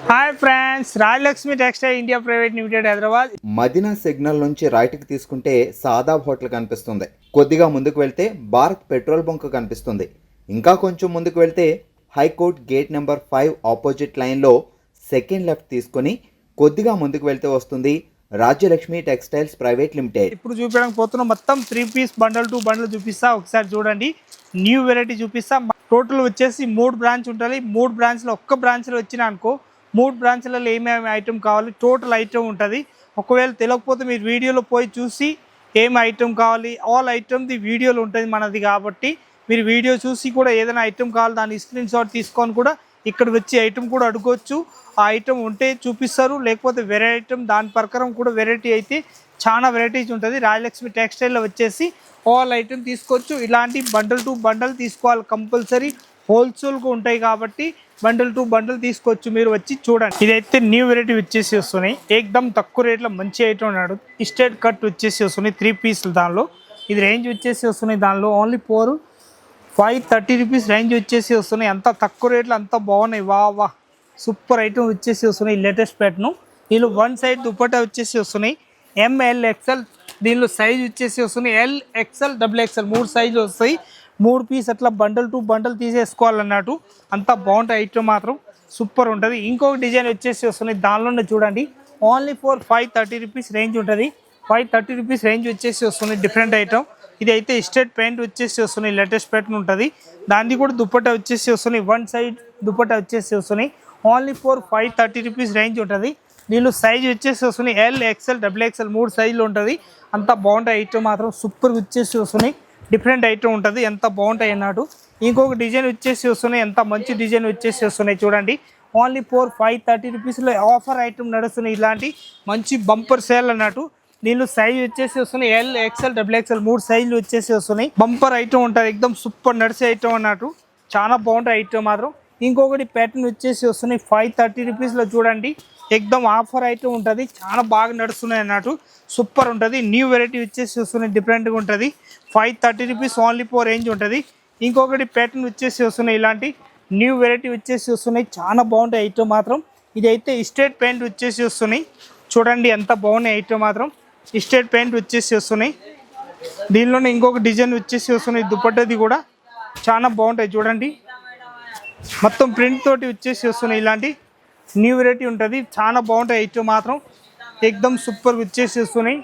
Hi friends, Rajalakshmi textile India private limited Hyderabad. Madina signal నుంచి రైట్కి తీసుకుంటే సాదాబ్ హోటల్ కనిపిస్తుంది. కొద్దిగా ముందుకు వెళ్తే భారత్ పెట్రోల్ బంక్ కనిపిస్తుంది. ఇంకా కొంచెం ముందుకు వెళ్తే హైకోర్ట్ గేట్ నెంబర్ 5 ఆపోజిట్ లైన్లో సెకండ్ లెఫ్ట్ తీసుకొని కొద్దిగా ముందుకు వెళ్తే వస్తుంది రాజ్యలక్ష్మి టెక్స్టైల్స్ ప్రైవేట్ లిమిటెడ్. ఇప్పుడు చూపించడానికి పోతున్నాం. మొత్తం 3 పీస్ బండల్ టు బండల్ చూపిస్తా. ఒకసారి చూడండి, న్యూ వెరైటీ చూపిస్తా. టోటల్ వచ్చేసి 3 బ్రాంచ్ ఉంటుంది. 3 బ్రాంచ్లో ఒక్క బ్రాంచ్లో వచ్చినా అనుకో 3 బ్రాంచ్లలో ఏమేమి ఐటమ్ కావాలి టోటల్ ఐటమ్ ఉంటుంది. ఒకవేళ తెలియకపోతే మీరు వీడియోలో పోయి చూసి ఏమి ఐటమ్ కావాలి ఆల్ ఐటమ్ది వీడియోలో ఉంటుంది మనది. కాబట్టి మీరు వీడియో చూసి కూడా ఏదైనా ఐటమ్ కావాలి దాని స్క్రీన్ షాట్ తీసుకొని కూడా ఇక్కడ వచ్చి ఐటమ్ కూడా అడుకోవచ్చు. ఆ ఐటమ్ ఉంటే చూపిస్తారు, లేకపోతే వేరే ఐటమ్ దాని ప్రకారం కూడా వెరైటీ అయితే చాలా వెరైటీస్ ఉంటుంది. రాజలక్ష్మి టెక్స్టైల్లో వచ్చేసి ఆల్ ఐటమ్ తీసుకోవచ్చు. ఇలాంటి బండల్ టు బండల్ తీసుకోవాలి కంపల్సరీ. హోల్సేల్గా ఉంటాయి కాబట్టి బండల్ టు బండల్ తీసుకోవచ్చు. మీరు వచ్చి చూడండి. ఇదైతే న్యూ వెరైటీ వచ్చేసి వస్తున్నాయి. ఏకదమ్ తక్కువ రేట్లో మంచి ఐటమ్ ఉన్నాడు. స్ట్రేట్ కట్ వచ్చేసి వస్తున్నాయి 3 పీసులు. దానిలో ఇది రేంజ్ వచ్చేసి వస్తున్నాయి. దానిలో ఓన్లీ 530 రూపీస్ రేంజ్ వచ్చేసి వస్తున్నాయి. అంత తక్కువ రేట్లో అంత బాగున్నాయి. వా సూపర్ ఐటమ్ వచ్చేసి వస్తున్నాయి. Latest pattern. దీనిలో 1 సైడ్ దుపట్టా వచ్చేసి వస్తున్నాయి. ML XL. దీనిలో సైజ్ వచ్చేసి వస్తున్నాయి LXL, XXL 3 సైజులు వస్తాయి. 3 పీస్ అట్లా బండల్ టు బండల్ తీసేసుకోవాలన్నట్టు. అంత బాగుంటాయి ఐటమ్ మాత్రం సూపర్ ఉంటుంది. ఇంకొక డిజైన్ వచ్చేసి వస్తున్నాయి. దానిలోనే చూడండి ఓన్లీ 530 రూపీస్ రేంజ్ ఉంటుంది. 530 రూపీస్ రేంజ్ వచ్చేసి వస్తున్నాయి. Different item. ఇది అయితే స్ట్రేట్ ప్యాంట్ వచ్చేసి వస్తున్నాయి. లేటెస్ట్ ప్యాటర్న్ ఉంటుంది. దాన్ని కూడా దుపట్టా వచ్చేసి వస్తున్నాయి. 1 సైడ్ దుపట్టా వచ్చేసి వస్తున్నాయి. ఓన్లీ 530 రూపీస్ రేంజ్ ఉంటుంది. దీనిలో సైజ్ వచ్చేసి వస్తున్నాయి LXL, XXL 3 సైజులు ఉంటుంది. అంత బాగుంటాయి ఐటమ్ మాత్రం సూపర్ వచ్చేసి వస్తున్నాయి. డిఫరెంట్ ఐటమ్ ఉంటుంది. ఎంత బాగుంటాయి అన్నట్టు. ఇంకొక డిజైన్ వచ్చేసి వస్తున్నాయి. ఎంత మంచి డిజైన్ వచ్చేసి వస్తున్నాయి చూడండి. ఓన్లీ 530 రూపీస్లో ఆఫర్ ఐటమ్ నడుస్తున్నాయి. ఇలాంటి మంచి బంపర్ సేల్ అన్నట్టు. దీనిలో సైజ్ వచ్చేసి వస్తున్నాయి LXL, XXL 3 సైజులు వచ్చేసి వస్తున్నాయి. బంపర్ ఐటమ్ ఉంటుంది. ఎక్దమ్ సూపర్ నడిచే ఐటమ్ అన్నట్టు. చాలా బాగుంటాయి ఐటమ్ మాత్రం. ఇంకొకటి ప్యాటర్న్ వచ్చేసి వస్తున్నాయి 530 రూపీస్లో చూడండి. ఎక్దమ్ ఆఫర్ ఐటమ్ ఉంటుంది. చాలా బాగా నడుస్తున్నాయి అన్నట్టు. సూపర్ ఉంటుంది. న్యూ వెరైటీ వచ్చేసి వస్తున్నాయి. డిఫరెంట్గా ఉంటుంది. 530 రూపీస్ ఓన్లీ 4 రేంజ్ ఉంటుంది. ఇంకొకటి ప్యాటర్న్ వచ్చేసి వస్తున్నాయి. ఇలాంటి న్యూ వెరైటీ వచ్చేసి వస్తున్నాయి. చాలా బాగుంటాయి ఐటమ్ మాత్రం. ఇదైతే స్ట్రేట్ ప్యాంట్ వచ్చేసి వస్తున్నాయి. చూడండి ఎంత బాగున్నాయి ఐటమ్ మాత్రం. స్ట్రేట్ ప్యాంట్ వచ్చేసి వస్తున్నాయి. దీనిలోనే ఇంకొక డిజైన్ వచ్చేసి వస్తున్నాయి. దుపట్టది కూడా చాలా బాగుంటాయి చూడండి. మొత్తం ప్రింట్ తోటి వచ్చేసి వస్తున్నాయి. ఇలాంటి న్యూ వెరైటీ ఉంటుంది. చాలా బాగుంటాయి ఐటమ్ మాత్రం. ఎక్దమ్ సూపర్ వచ్చేసి వస్తున్నాయి.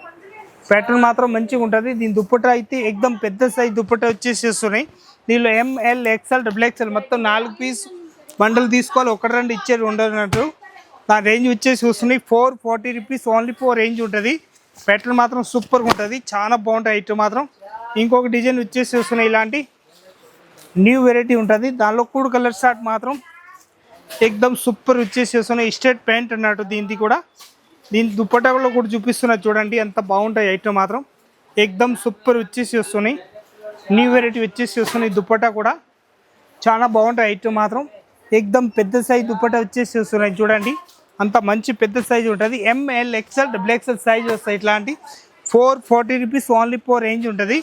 ప్యాటర్న్ మాత్రం మంచిగా ఉంటుంది. దీని దుప్పట్టా అయితే ఎక్దమ్ పెద్ద సైజ్ దుప్పట్టా వచ్చేసి వస్తున్నాయి. దీనిలో ML, XL, XXL మొత్తం 4 పీస్ బండలు తీసుకోవాలి. 1-2 ఇచ్చేది ఉండనట్టు. దాని రేంజ్ వచ్చేసి వస్తున్నాయి 440 రూపీస్ ఓన్లీ 4 రేంజ్ ఉంటుంది. ప్యాటర్న్ మాత్రం సూపర్గా ఉంటుంది. చాలా బాగుంటాయి ఐటమ్ మాత్రం. ఇంకొక డిజైన్ వచ్చేసి వస్తున్నాయి. ఇలాంటి న్యూ వెరైటీ ఉంటుంది. దానిలో కూడా కలర్ షార్ట్ మాత్రం ఎక్దమ్ సూపర్ వచ్చేసి వస్తున్నాయి. స్ట్రేట్ ప్యాంట్ అన్నట్టు. దీనికి కూడా దీని దుప్పటాలో కూడా చూపిస్తున్నా చూడండి. ఎంత బాగుంటాయి ఐటమ్ మాత్రం. ఎక్దమ్ సూపర్ వచ్చేసి వస్తున్నాయి. న్యూ వెరైటీ వచ్చేసి వస్తున్నాయి. దుప్పటా కూడా చాలా బాగుంటాయి ఐటమ్ మాత్రం. ఎక్దమ్ పెద్ద సైజ్ దుప్పటా వచ్చేసి వస్తున్నాయి చూడండి. అంత మంచి పెద్ద సైజ్ ఉంటుంది. ML, XL, XXL సైజ్ వస్తాయి. ఇట్లాంటి 440 రూపీస్ ఓన్లీ 4 రేంజ్ ఉంటుంది.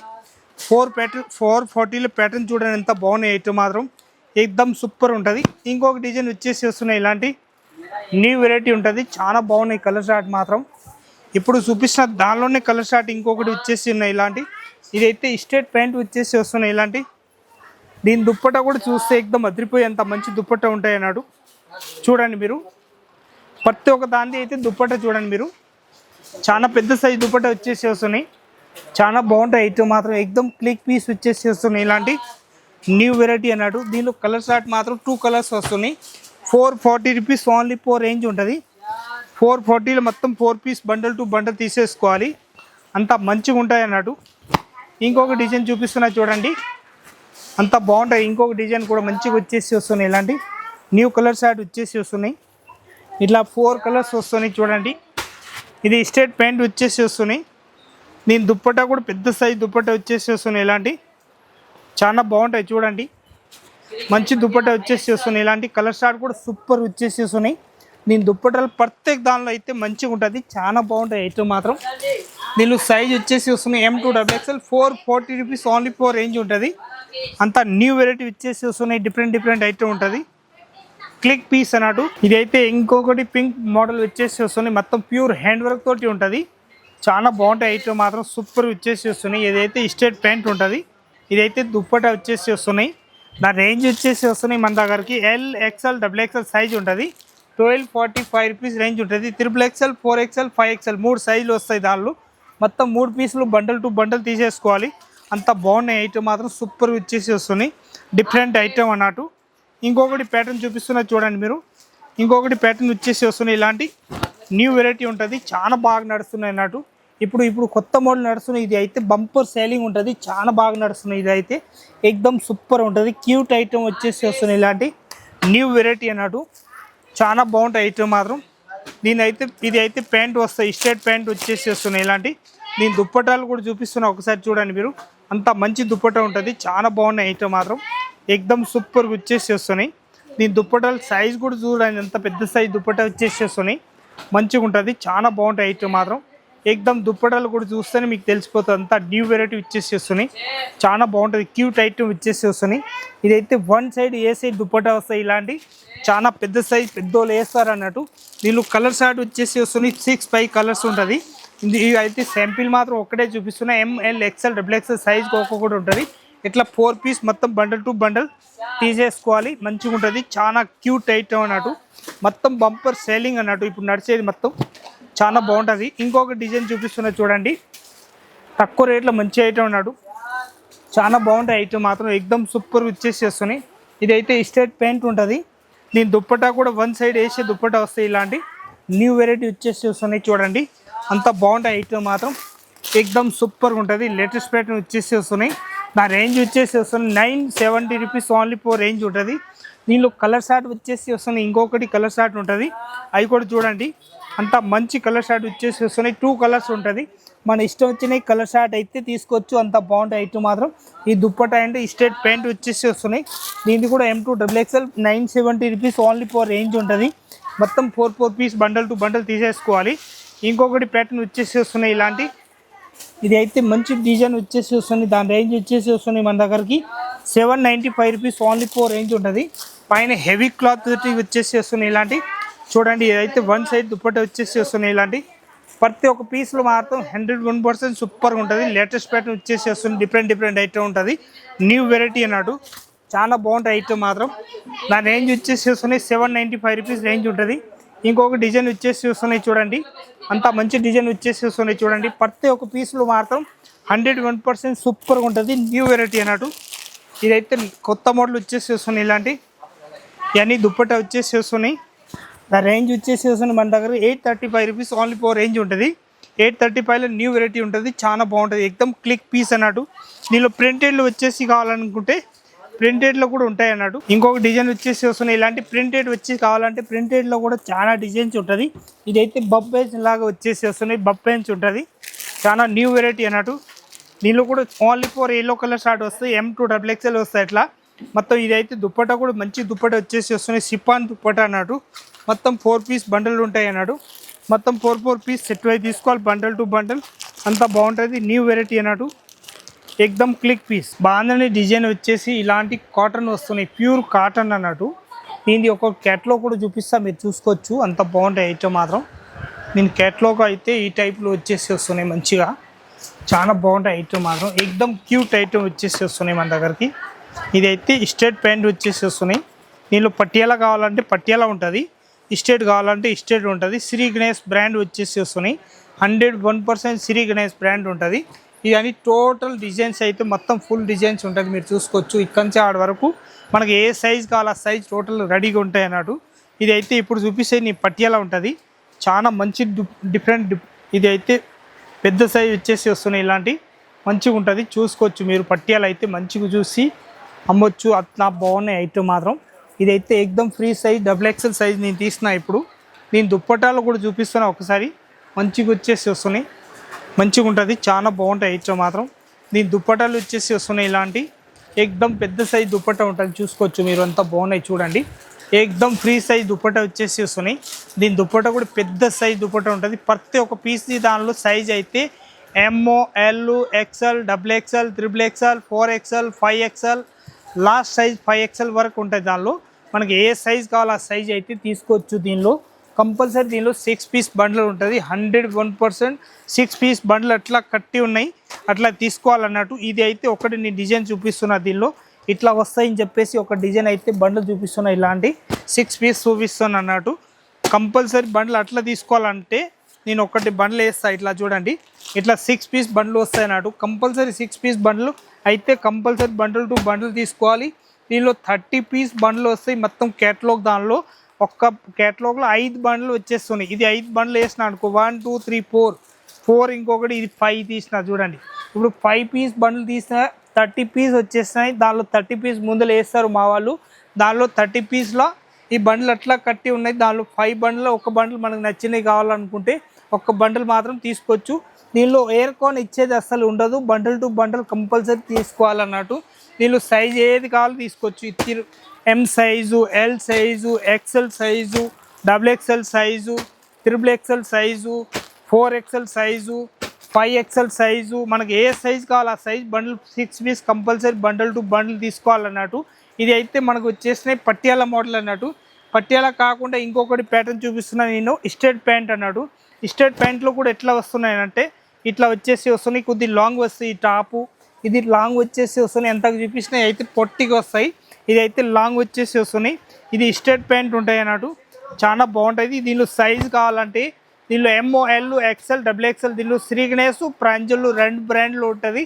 440లో ప్యాటర్న్ చూడండి ఎంత బాగున్నాయి ఐటమ్ మాత్రం. ఎక్దమ్ సూపర్ ఉంటుంది. ఇంకొక డిజైన్ వచ్చేసి వస్తున్నాయి. ఇలాంటి న్యూ వెరైటీ ఉంటుంది. చాలా బాగున్నాయి కలర్ షార్ట్ మాత్రం. ఇప్పుడు చూపిస్తున్న దానిలోనే కలర్ షార్ట్ ఇంకొకటి వచ్చేసి ఉన్నాయి. ఇలాంటి ఇదైతే స్ట్రేట్ ప్యాంట్ వచ్చేసి వస్తున్నాయి. ఇలాంటి దీని దుప్పట్టా కూడా చూస్తే ఎక్దమ్ అదిరిపోయి అంత మంచి దుప్పట్టా ఉంటాయి అన్నాడు. చూడండి మీరు ప్రతి ఒక్క దాన్ని అయితే దుప్పట్టా చూడండి మీరు. చాలా పెద్ద సైజ్ దుప్పట్టా వచ్చేసి వస్తున్నాయి. చాలా బాగుంటాయి ఐటమ్ మాత్రం. ఎక్దమ్ క్లిక్ పీస్ వచ్చేసి వస్తున్నాయి. ఇలాంటి న్యూ వెరైటీ అన్నాడు. దీనిలో కలర్ షార్ట్ మాత్రం 2 కలర్స్ వస్తున్నాయి. 440 రూపీస్ ఓన్లీ 4 రేంజ్ ఉంటుంది. 440లో మొత్తం 4 పీస్ బండల్ టు బండల్ తీసేసుకోవాలి. అంత మంచిగా ఉంటాయి అన్నట్టు. ఇంకొక డిజైన్ చూపిస్తున్నా చూడండి. అంత బాగుంటాయి. ఇంకొక డిజైన్ కూడా మంచిగా వచ్చేసి వస్తున్నాయి. ఇలాంటి న్యూ కలర్ షార్ట్ వచ్చేసి వస్తున్నాయి. ఇట్లా 4 కలర్స్ వస్తున్నాయి చూడండి. ఇది స్ట్రేట్ ప్యాంట్ వచ్చేసి వస్తున్నాయి. దీని దుప్పట్టా కూడా పెద్ద సైజ్ దుప్పట్టా వచ్చేసి వస్తున్నాయి. ఇలాంటి చాలా బాగుంటాయి చూడండి. మంచి దుప్పట్టా వచ్చేసి వస్తున్నాయి. ఇలాంటి కలర్ షార్ట్ కూడా సూపర్ వచ్చేసి వస్తున్నాయి. దీని దుప్పటాలు ప్రత్యేక దానిలో అయితే మంచిగా ఉంటుంది. చాలా బాగుంటాయి ఐటమ్ మాత్రం. దీనిలో సైజ్ వచ్చేసి వస్తున్నాయి M2 XXL 440 rupees only 4 range ఉంటుంది. అంత న్యూ వెరైటీ వచ్చేసి వస్తున్నాయి. డిఫరెంట్ ఐటమ్ ఉంటుంది. క్లిక్ పీస్ అన్నట్టు. ఇదైతే ఇంకొకటి పింక్ మోడల్ వచ్చేసి వస్తుంది, మొత్తం ప్యూర్ హ్యాండ్ వర్క్ తోటి ఉంటుంది. చాలా బాగుంటాయి ఐటమ్ మాత్రం, సూపర్ వచ్చేసి వస్తున్నాయి. ఇదైతే స్టేట్ ప్యాంట్ ఉంటుంది. ఇదైతే దుప్పట వచ్చేసి వస్తున్నాయి. నా రేంజ్ వచ్చేసి వస్తున్నాయి మన దగ్గరికి XL, XXL సైజ్ ఉంటుంది. 1245 రూపీస్ రేంజ్ ఉంటుంది. XXL, 4XL, 5XL 3 సైజులు వస్తాయి. దానిలో మొత్తం 3 పీసులు బండల్ టు బండల్ తీసేసుకోవాలి. అంత బాగున్నాయి ఐటమ్ మాత్రం, సూపర్ వచ్చేసి వస్తున్నాయి. డిఫరెంట్ ఐటమ్ అన్నట్టు. ఇంకొకటి ప్యాటర్న్ చూపిస్తున్నా చూడండి మీరు. ఇంకొకటి ప్యాటర్న్ వచ్చేసి వస్తున్నాయి. ఇలాంటి న్యూ వెరైటీ ఉంటుంది, చాలా బాగా నడుస్తున్నాయి అన్నట్టు. ఇప్పుడు కొత్త మోడల్ నడుస్తున్నాయి. ఇది అయితే బంపర్ సేలింగ్ ఉంటుంది, చాలా బాగా నడుస్తున్నాయి. ఇది అయితే ఎక్దమ్ సూపర్ ఉంటుంది. క్యూట్ ఐటమ్ వచ్చేసి వస్తున్నాయి. ఇలాంటి న్యూ వెరైటీ అన్నట్టు, చాలా బాగుంటాయి ఐటమ్ మాత్రం. ఇది అయితే ప్యాంట్ వస్తాయి, స్ట్రేట్ ప్యాంట్ వచ్చేసి వస్తున్నాయి. ఇలాంటి దీని దుప్పటాలు కూడా చూపిస్తున్నా, ఒకసారి చూడండి మీరు. అంత మంచి దుప్పట ఉంటుంది, చాలా బాగున్నాయి ఐటమ్ మాత్రం. ఎక్దమ్ సూపర్గా వచ్చేసి వస్తున్నాయి. దీని దుప్పటాలు సైజ్ కూడా చూడండి, ఎంత పెద్ద సైజ్ దుప్పట వచ్చేసి వస్తున్నాయి. మంచిగా ఉంటుంది, చాలా బాగుంటాయి ఐటమ్ మాత్రం. ఎక్దమ్ దుప్పటాలు కూడా చూస్తేనే మీకు తెలిసిపోతుంది, అంతా న్యూ వెరైటీ వచ్చేసి వస్తున్నాయి. చాలా బాగుంటుంది, క్యూట్ ఐటమ్ వచ్చేసి వస్తున్నాయి. ఇదైతే వన్ సైడ్ ఏ సైడ్ దుప్పటా వస్తాయి. ఇలాంటి చాలా పెద్ద సైజ్ పెద్దోళ్ళు వేస్తారు అన్నట్టు. దీనిలో కలర్ షార్ట్ వచ్చేసి వస్తున్నాయి, 6-5 కలర్స్ ఉంటుంది. ఇది అయితే శాంపిల్ మాత్రం ఒక్కటే చూపిస్తున్నా. ML, XL, XXL సైజ్కి ఒక్కొక్కటి ఉంటుంది. ఇట్లా 4 పీస్ మొత్తం బండల్ టు బండల్ తీసేసుకోవాలి. మంచిగా ఉంటుంది, చాలా క్యూట్ ఐటమ్ అన్నట్టు. మొత్తం బంపర్ సేలింగ్ అన్నట్టు ఇప్పుడు నడిచేది మొత్తం, చాలా బాగుంటుంది. ఇంకొక డిజైన్ చూపిస్తున్నా చూడండి, తక్కువ రేట్లో మంచి ఐటమ్ అన్నాడు. చాలా బాగుంటాయి ఐటమ్ మాత్రం, ఎక్దమ్ సూపర్ వచ్చేసి వస్తున్నాయి. ఇదైతే స్ట్రేట్ ప్యాంట్ ఉంటుంది. దీని దుప్పటా కూడా వన్ సైడ్ వేసే దుప్పటా వస్తాయి. ఇలాంటి న్యూ వెరైటీ వచ్చేసి వస్తున్నాయి చూడండి. అంత బాగుంటాయి ఐటమ్ మాత్రం, ఎక్దమ్ సూపర్గా ఉంటుంది. లేటెస్ట్ ప్యాటర్న్ వచ్చేసి వస్తున్నాయి. నా రేంజ్ వచ్చేసి వస్తుంది 970 రూపీస్ ఓన్లీ ఫోర్ రేంజ్ ఉంటుంది. దీనిలో కలర్ షార్ట్ వచ్చేసి వస్తున్నాయి. ఇంకొకటి కలర్ షార్ట్ ఉంటుంది, అవి కూడా చూడండి. అంత మంచి కలర్ షార్ట్ వచ్చేసి వస్తున్నాయి. 2 కలర్స్ ఉంటుంది, మన ఇష్టం వచ్చిన కలర్ షార్ట్ అయితే తీసుకోవచ్చు. అంత బాగుంటాయి ఐటమ్ మాత్రం. ఈ దుప్పట అంటే స్ట్రేట్ ప్యాంట్ వచ్చేసి వస్తున్నాయి. దీనికి కూడా M2 XXL 970 rupees only four range ఉంటుంది. మొత్తం 4 పీస్ బండల్ టు బండల్ తీసేసుకోవాలి. ఇంకొకటి ప్యాటర్న్ వచ్చేసి వస్తున్నాయి. ఇలాంటి ఇది అయితే మంచి డిజైన్ వచ్చేసి వస్తుంది. దాని రేంజ్ వచ్చేసి వస్తున్నాయి మన దగ్గరికి 795 రూపీస్ ఓన్లీ ఫోర్ రేంజ్ ఉంటుంది. పైన హెవీ క్లాత్ వచ్చేసి వస్తున్నాయి. ఇలాంటి చూడండి, ఇదైతే వన్ సైడ్ దుప్పట వచ్చేసి వస్తున్నాయి. ఇలాంటి ప్రతి ఒక్క పీస్లో మాత్రం 101% సూపర్గా ఉంటుంది. లేటెస్ట్ ప్యాటర్న్ వచ్చేసి వస్తుంది, డిఫరెంట్ ఐటమ్ ఉంటుంది. న్యూ వెరైటీ అన్నట్టు, చాలా బాగుంటాయి ఐటమ్ మాత్రం. నా రేంజ్ వచ్చేసి వస్తున్నాయి 795 రూపీస్ రేంజ్ ఉంటుంది. ఇంకొక డిజైన్ వచ్చేసి వస్తున్నాయి చూడండి, అంత మంచి డిజైన్ వచ్చేసి వస్తున్నాయి చూడండి. ప్రతి ఒక్క పీస్లో మాత్రం 101% సూపర్గా ఉంటుంది. న్యూ వెరైటీ అన్నట్టు. ఇదైతే కొత్త మోడల్ వచ్చేసి వస్తున్నాయి. ఇలాంటి ఇవన్నీ దుప్పట వచ్చేసి వస్తున్నాయి. నా రేంజ్ వచ్చేసి వస్తుంది మన దగ్గర 835 రూపీస్ ఓన్లీ ఫోర్ రేంజ్ ఉంటుంది. 835లో న్యూ వెరైటీ ఉంటుంది, చాలా బాగుంటుంది. ఎక్దమ్ క్లిక్ పీస్ అన్నట్టు. దీనిలో ప్రింటెడ్లు వచ్చేసి కావాలనుకుంటే ప్రింటెడ్లో కూడా ఉంటాయి అన్నట్టు. ఇంకొక డిజైన్ వచ్చేసి వస్తున్నాయి. ఇలాంటి ప్రింటెడ్ వచ్చి కావాలంటే ప్రింటెడ్లో కూడా చాలా డిజైన్స్ ఉంటుంది. ఇదైతే బబ్ బెంచ్ లాగా వచ్చేసి వస్తున్నాయి, బబ్ బెంచ్ ఉంటుంది. చాలా న్యూ వెరైటీ అన్నట్టు. దీనిలో కూడా only four yellow colour short వస్తాయి, M2 XXL వస్తాయి. ఇట్లా మొత్తం ఇదైతే దుప్పట కూడా మంచి దుప్పట వచ్చేసి వస్తున్నాయి, సిపాన్ దుప్పట అన్నట్టు. మొత్తం 4 పీస్ బండల్ ఉంటాయి అన్నాడు. మొత్తం 4 పీస్ సెట్ అయి తీసుకోవాలి, బండల్ టు బండల్. అంతా బాగుంటుంది, న్యూ వెరైటీ అన్నట్టు. ఎక్దమ్ క్లిక్ పీస్. బాగుందని డిజైన్ వచ్చేసి ఇలాంటి కాటన్ వస్తున్నాయి, ప్యూర్ కాటన్ అన్నట్టు. దీన్ని ఒక క్యాట్లాగ్ కూడా చూపిస్తా, మీరు చూసుకోవచ్చు. అంత బాగుంటాయి ఐటమ్ మాత్రం. దీని క్యాట్లాగ్ అయితే ఈ టైప్లో వచ్చేసి వస్తున్నాయి, మంచిగా చాలా బాగుంటాయి ఐటమ్ మాత్రం. ఎక్దమ్ క్యూట్ ఐటమ్ వచ్చేసి వస్తున్నాయి మన దగ్గరికి. ఇదైతే స్ట్రేట్ ప్యాంట్ వచ్చేసి వస్తున్నాయి. దీనిలో పట్టియాలా కావాలంటే పట్టియాలా ఉంటుంది, స్ట్రేట్ కావాలంటే స్ట్రేట్ ఉంటుంది. శ్రీ గణేష్ బ్రాండ్ వచ్చేసి వస్తున్నాయి. 101% శ్రీ గణేష్ బ్రాండ్ ఉంటుంది. ఇవన్నీ టోటల్ డిజైన్స్ అయితే మొత్తం ఫుల్ డిజైన్స్ ఉంటుంది, మీరు చూసుకోవచ్చు. ఇక్కడి నుంచి ఆడ వరకు మనకి ఏ సైజ్ కావాలో ఆ సైజ్ టోటల్ రెడీగా ఉంటాయి అన్నట్టు. ఇదైతే ఇప్పుడు చూపిస్తే నీ పట్టియాలా ఉంటుంది, చాలా మంచి డిఫరెంట్. ఇది అయితే పెద్ద సైజ్ వచ్చేసి వస్తున్నాయి. ఇలాంటి మంచిగా ఉంటుంది, చూసుకోవచ్చు మీరు. పట్టియాలు అయితే మంచిగా చూసి అమ్మొచ్చు, అట్లా బాగున్నాయి ఐటమ్ మాత్రం. ఇదైతే ఎక్దమ్ ఫ్రీ సైజ్ XXL సైజ్ నేను తీస్తున్నా ఇప్పుడు. నేను దుప్పటాలు కూడా చూపిస్తున్నా ఒకసారి, మంచిగా వచ్చేసి వస్తున్నాయి, మంచిగా ఉంటుంది, చాలా బాగుంటాయి ఐటమ్ మాత్రం. దీని దుప్పటాలు వచ్చేసి వస్తున్నాయి. ఇలాంటి ఎక్దమ్ పెద్ద సైజ్ దుప్పట ఉంటుంది, చూసుకోవచ్చు మీరు. అంతా బాగున్నాయి చూడండి. ఎక్దమ్ ఫ్రీ సైజ్ దుప్పట వచ్చేసి వస్తున్నాయి. దీని దుప్పట కూడా పెద్ద సైజ్ దుప్పట ఉంటుంది. ప్రతి ఒక్క పీస్ దానిలో సైజ్ అయితే ML, XL, XXL, XXL, 4XL, 5XL, last size 5XL వరకు ఉంటుంది. దానిలో మనకి ఏ సైజ్ కావాలో ఆ సైజ్ అయితే తీసుకోవచ్చు. దీనిలో కంపల్సరీ దీనిలో 6 పీస్ బండ్లు ఉంటుంది. 101% 6 పీస్ బండ్లు అట్లా కట్టి ఉన్నాయి, అట్లా తీసుకోవాలన్నట్టు. ఇది అయితే ఒకటి నేను డిజైన్ చూపిస్తున్నా, దీనిలో ఇట్లా వస్తాయని చెప్పేసి ఒక డిజైన్ అయితే బండ్లు చూపిస్తున్నా. ఇలాంటి 6 పీస్ చూపిస్తాను అన్నట్టు. కంపల్సరీ బండ్లు అట్లా తీసుకోవాలంటే నేను ఒకటి బండ్లు వేస్తాను. ఇట్లా చూడండి, ఇట్లా 6 పీస్ బండ్లు వస్తాయి అన్నట్టు. కంపల్సరీ 6 పీస్ బండ్లు అయితే కంపల్సరీ బండ్లు టు బండ్లు తీసుకోవాలి. దీనిలో 30 పీస్ బండ్లు వస్తాయి మొత్తం కేటలాగ్. దానిలో ఒక్క కేటలాగ్లో 5 బండ్లు వచ్చేస్తున్నాయి. ఇది 5 బండ్లు వేసిన అనుకో, 1 2 3 4 ఇంకొకటి ఇది 5 తీసిన చూడండి. ఇప్పుడు 5 పీస్ బండ్లు తీసిన 30 పీస్ వచ్చేస్తున్నాయి. దానిలో 30 పీస్ ముందర వేస్తారు మా వాళ్ళు. దానిలో 30 పీస్లో ఈ బండ్లు అట్లా కట్టి ఉన్నాయి. దానిలో 5 బండ్లు ఒక బండ్లు మనకు నచ్చినవి కావాలనుకుంటే ఒక్క బండ్లు మాత్రం తీసుకోవచ్చు. దీనిలో ఎయిర్ కాన్ ఇచ్చేది అస్సలు ఉండదు. బండిల్ టు బండిల్ కంపల్సరీ తీసుకోవాలన్నట్టు. దీనిలో సైజ్ ఏది కావాలో తీసుకోవచ్చు. ఇది M size, L size, XL size, XXL size, XXL size, 4XL size, 5XL size, మనకి ఏ సైజు కావాలో ఆ size bundle 6 piece compulsory bundle to bundle తీసుకోవాలన్నట్టు. ఇది అయితే మనకు వచ్చేసినాయి పట్యాల మోడల్ అన్నట్టు. పట్యాల కాకుండా ఇంకొకటి ప్యాటర్న్ చూపిస్తున్నాను నేను, స్ట్రేట్ ప్యాంట్ అన్నట్టు. స్ట్రేట్ ప్యాంట్లో కూడా ఎట్లా వస్తున్నాయంటే ఇట్లా వచ్చేసి వస్తున్నాయి. కొద్ది లాంగ్ వస్తాయి టాపు, ఇది లాంగ్ వచ్చేసి వస్తున్నాయి. ఎంతకు చూపించినాయి అయితే పొట్టిగా వస్తాయి. ఇది అయితే లాంగ్ వచ్చేసి వస్తున్నాయి. ఇది స్ట్రేట్ ప్యాంట్ ఉంటాయి అన్నట్టు, చాలా బాగుంటుంది. దీనిలో సైజు కావాలంటే దీనిలో ML, XL, XXL, దీనిలో శ్రీ గణేష్, ప్రాంజల్ 2 బ్రాండ్లు ఉంటుంది.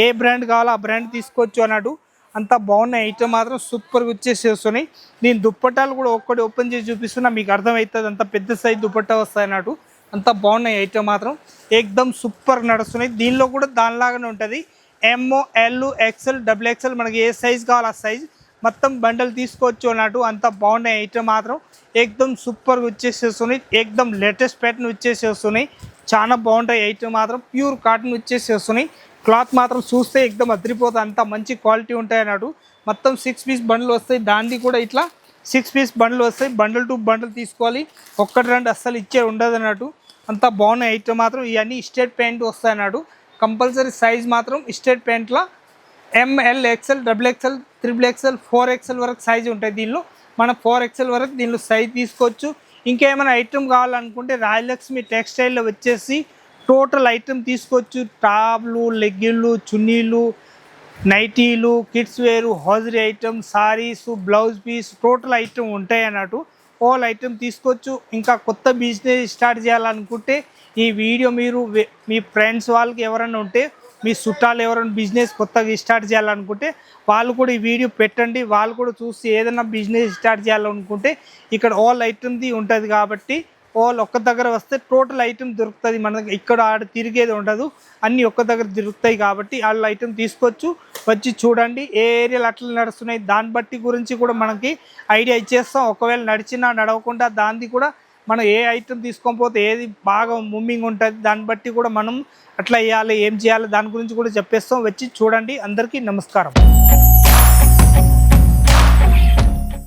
ఏ బ్రాండ్ కావాలో ఆ బ్రాండ్ తీసుకోవచ్చు అన్నట్టు. అంతా బాగున్నాయి ఐటమ్ మాత్రం సూపర్గా వచ్చేసి వస్తున్నాయి. దీని దుప్పట్టాలు కూడా ఒక్కటి ఓపెన్ చేసి చూపిస్తున్నా, మీకు అర్థమవుతుంది. అంత పెద్ద సైజ్ దుప్పట్టా వస్తాయి అన్నట్టు. అంతా బాగున్నాయి ఐటమ్ మాత్రం ఏకదమ్ సూపర్ నడుస్తున్నాయి. దీనిలో కూడా దానిలాగానే ఉంటుంది. ML, XL, XXL మనకి ఏ సైజ్ కావాలో ఆ సైజ్ మొత్తం బండల్ తీసుకోవచ్చు అన్నట్టు. అంత బాగున్నాయి ఐటమ్ మాత్రం ఏకదమ్ సూపర్గా వచ్చేసేస్తున్నాయి. ఏకదమ్ లేటెస్ట్ ప్యాటర్న్ వచ్చేసేస్తున్నాయి. చాలా బాగుంటాయి ఐటమ్ మాత్రం. Pure cotton వచ్చేసేస్తున్నాయి. క్లాత్ మాత్రం చూస్తే ఏకదమ్ అదిరిపోతుంది, అంత మంచి క్వాలిటీ ఉంటాయి అన్నట్టు. మొత్తం 6 పీస్ బండ్లు వస్తాయి. దాన్ని కూడా ఇట్లా 6 పీస్ బండ్లు వస్తాయి. బండిల్ టు బండిల్ తీసుకోవాలి. ఒక్కటి రెండు అస్సలు ఇచ్చే ఉండదు అన్నట్టు. అంత బాగున్నాయి ఐటమ్ మాత్రం. ఇవన్నీ స్ట్రేట్ ప్యాంట్ వస్తాయి అన్నట్టు. కంపల్సరీ సైజ్ మాత్రం straight ప్యాంట్లో ML, XL, XXL, XXL, 4XL వరకు సైజ్ ఉంటాయి. దీనిలో మనం 4XL వరకు దీనిలో సైజ్ తీసుకోవచ్చు. ఇంకేమైనా ఐటమ్ కావాలనుకుంటే రాయలక్ష్మి టెక్స్టైల్లో వచ్చేసి టోటల్ ఐటమ్ తీసుకోవచ్చు. టాప్లు, లెగ్గిన్లు, చున్నీలు, నైటీలు, కిడ్స్ వేరు, hosiery item, saris, blouse piece total item ఉంటాయి అన్నట్టు. ఆల్ ఐటమ్ తీసుకోవచ్చు. ఇంకా కొత్త బిజినెస్ స్టార్ట్ చేయాలనుకుంటే ఈ వీడియో మీరు మీ ఫ్రెండ్స్ వాళ్ళకి ఎవరైనా ఉంటే, మీ చుట్టాలు ఎవరైనా బిజినెస్ కొత్తగా స్టార్ట్ చేయాలనుకుంటే వాళ్ళు కూడా ఈ వీడియో పెట్టండి. వాళ్ళు కూడా చూసి ఏదైనా బిజినెస్ స్టార్ట్ చేయాలనుకుంటే ఇక్కడ ఆల్ ఐటమ్ది ఉంటుంది కాబట్టి ఆల్ ఒక్క దగ్గర వస్తే టోటల్ ఐటమ్ దొరుకుతుంది. మనకి ఇక్కడ ఆడ తిరిగేది ఉండదు, అన్నీ ఒక్క దగ్గర దొరుకుతాయి కాబట్టి వాళ్ళ ఐటమ్ తీసుకోవచ్చు. వచ్చి చూడండి ఏ ఏరియాలు అట్లా నడుస్తున్నాయి, దాన్ని బట్టి గురించి కూడా మనకి ఐడియా ఇచ్చేస్తాం. ఒకవేళ నడిచినా నడవకుండా దాన్ని కూడా మనం ఏ ఐటమ్ తీసుకోకపోతే ఏది బాగా మూవింగ్ ఉంటుంది దాన్ని బట్టి కూడా మనం అట్లా వేయాలి, ఏం చేయాలి దాని గురించి కూడా చెప్పేస్తాం. వచ్చి చూడండి. అందరికీ నమస్కారం.